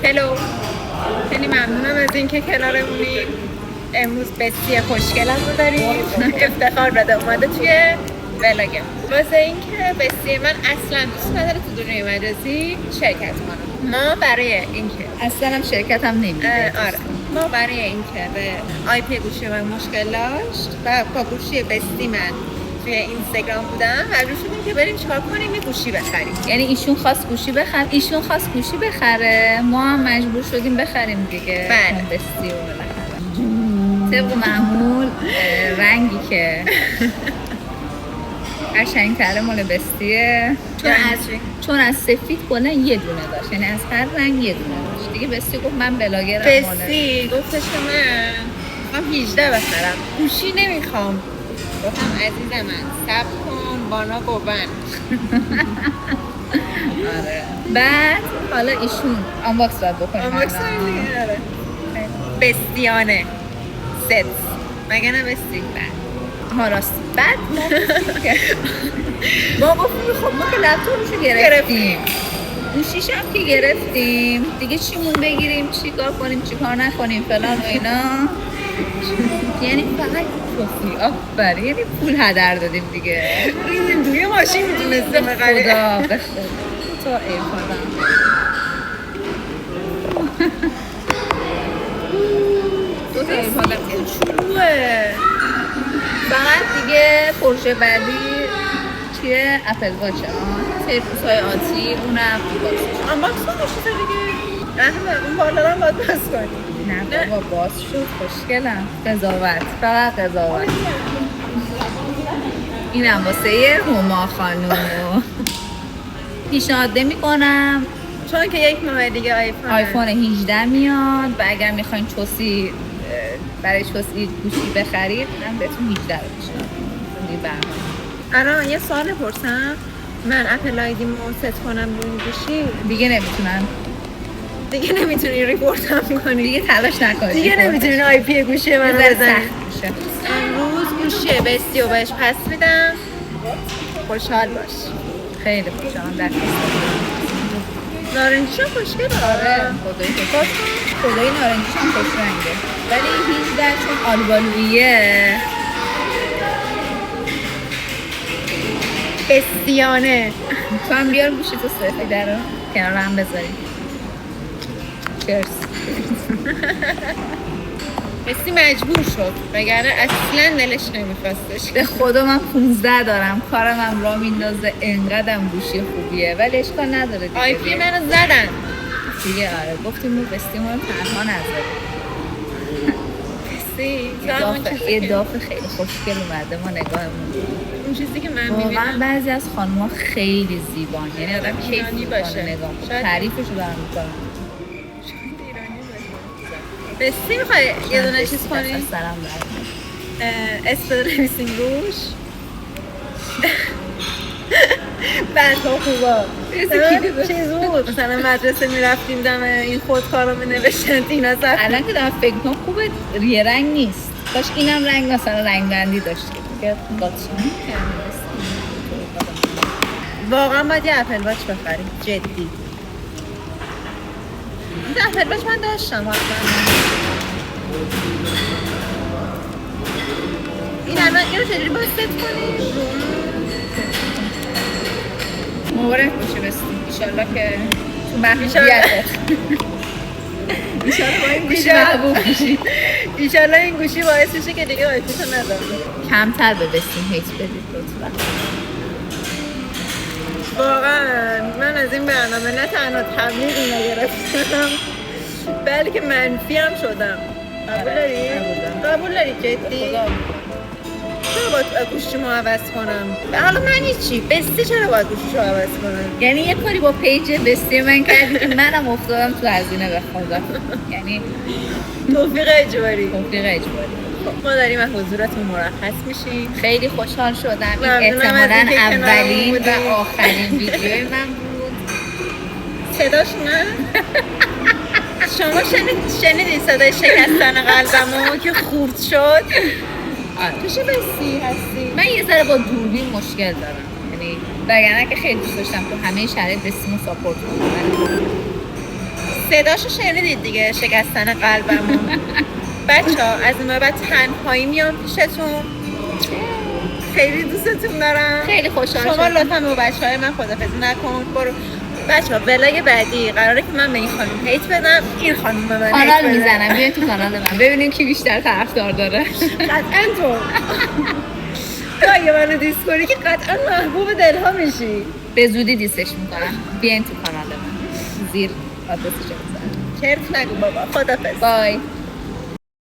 هلو، خیلی ممنونم از اینکه کنارمونید. امروز بستی خوشگلم رو داریم. افتخار بده اومده توی ولاگم. واسه اینکه بستی من اصلا دوست نداره تو دنیای مجازی شرکت کنم. ما برای اینکه اصلا هم شرکت هم نمیده. آره، ما برای اینکه به آی پی گوشی من مشکل داشت و با گوشی بستی من توی اینستاگرام بودم و روش شدیم که بریم چیکار کنیم، یه گوشی بخریم. یعنی ایشون خواست گوشی بخره، ما هم مجبور شدیم بخریم دیگه. بله. بستی و بالاخره طبق معمول رنگی که قشنگ‌تره مال بستیه، چون از سفید کلا یه دونه داشت، یعنی از هر رنگ یه دونه داشت دیگه. بستی گفت من بلاگرم. بستی گفتش که من 18 بخرم، گوشی نمیخوام. گفتم عزیز من صبر کن، بانا گوبن. آره. بعد حالا ایشون آنباکس باید بکنیم. آنباکس آره. بستیانه ست مگه نه بستی؟ ها راستی. بعد ما گفتیم خب ما که لپتاپشو گرفتیم، گوشیش هم که گرفتیم دیگه، چیمون بگیریم، چی کار کنیم، چی کار نکنیم فلان و اینا. یعنی فقط توفی آفرین، یعنی پول هدر دادیم دیگه. ریزیم توی ماشین میتونستیم بخریم. خدا به خدا تو ای خدا. دو تا ایرپادم کوچولوه. فقط دیگه پروژه بعدی چیه؟ اپل واچه. ترکوس‌های آتی اونم آنباکس کنیشه دیگه. رحمه اون بالا رو باید باز کنی. نه بابا باز شد، خوشگلم. قضاوت، فقط قضاوت. اینم واسه هما خانوم پیشنهاد نمی‌کنم، چون که یک ماه دیگه آیفون 18 میاد و اگر میخواین چوسی برای چوسی گوشی بخرید من بهتون 18 رو پیشنهاد می‌کنم. الان یه سوال بپرسم، من اپل آیدیمو ست کنم روی این گوشی دیگه نمیتونی ریپورتم کنی؟ دیگه تلاش نکنید، دیگه نمیتونی آی پی گوشی من بزنی. میشه. امروز گوشی بستی و بهش پس میدم. خوشحال باش. خیلی خوشحالم. در نارنجیش هم خوشگله. آره خدای نارنجیش هم خوش رنگه، ولی 18 چون آلبالویه بستیانه. تو هم بیار گوشی تو سفیده رو کنار هم بذاریم. چرس. بستی مجبور شد وگرنه اصلا دلش نمیخواستش. به خدا من 15 دارم، کارم هم را میندازه، انقدرم گوشی خوبیه ولی اشکال نداره دیگه. آی پی منو زدن دیگه. آره گفتیم ما بستیمون رو تنها نذاریم. بستی اضافه خیلی خوشگل اومده، ما نگاهمون اون چیزی که من واقعا میبینم بعضی از خانم‌ها خیلی زیبان، یعنی آدم کیف ایرانی می‌کنه باشه. نگاه شاید تعریفشو دارم می‌کنم. بستی میخوای یه دونه چیز کنی؟ سرم برد. اسم بنویسیم روش. بندها خوبا چیز بود، مثلا مدرسه میرفتیم دم این خودکارو مینوشتن اینا زد. الان که دارم فکر کنم خوبه یه رنگ نیست، کاش اینم رنگ مثلا رنگ بندی داشت که قاطی واقعا باید یه اپل واچ بخریم، جدی. این اپل واچ من داشتم حتما. این الان اینو چجوری باید ست کنیم؟ مبارک میشه بستیم ایشالله که تو محبوبیتت ایشالله با این گوشی محبوب میشی. ایشالله این گوشی باعث میشه که دیگه آیپیشو ندارم. کمتر به بستیم هیت بدید لطفا. واقعا من از این برنامه نه تنها تبلیغی نگرفتم بلکه منفی هم شدم. قبول داری؟ قبول داری جدی؟ چرا باید گوشیمو عوض کنم؟ حالا من هیچی، بستی چرا باید گوشیشو عوض کنم؟ یعنی یه کاری با پیج بستی من کردی که منم افتادم تو هزینه به خدا. یعنی توفیق اجباری. ما داریم از حضورتون مرخص میشیم. خیلی خوشحال شدم. این احتمالاً اولین و آخرین ویدیوی من بود. صداش نه؟ شما شنیدین صدای شکستن قلبمو که خورد شد؟ تو چه بسی هستی؟ من یه ذره با دوربین مشکل دارم، یعنی وگرنه که خیلی دوست داشتم تو همه شرایط بسیمو ساپورت کنم. صداشو شنیدید دیگه، شکستن قلبمون. بچه‌ها از این به بعد تنهایی میام پیشتون. خیلی دوستتون دارم. خیلی خوشحال شما شدم. لطفا با بچه‌های من خدافظی نکن. برو بچه‌ها ولاگ بعدی قراره که من به این خانم هیت بدم، این خانم به من هیت کانال بده. میزنم، بیاین تو کانال من ببینیم کی بیشتر طرفدار داره. قطعا تو. تو اگه منو دیس کنی که قطعا محبوب دلها میشی. به زودی دیسش میکنم. بیاین تو کانال من. زیر آدرسش رو بزنم. چرت نگو بابا. خدافظ. بای.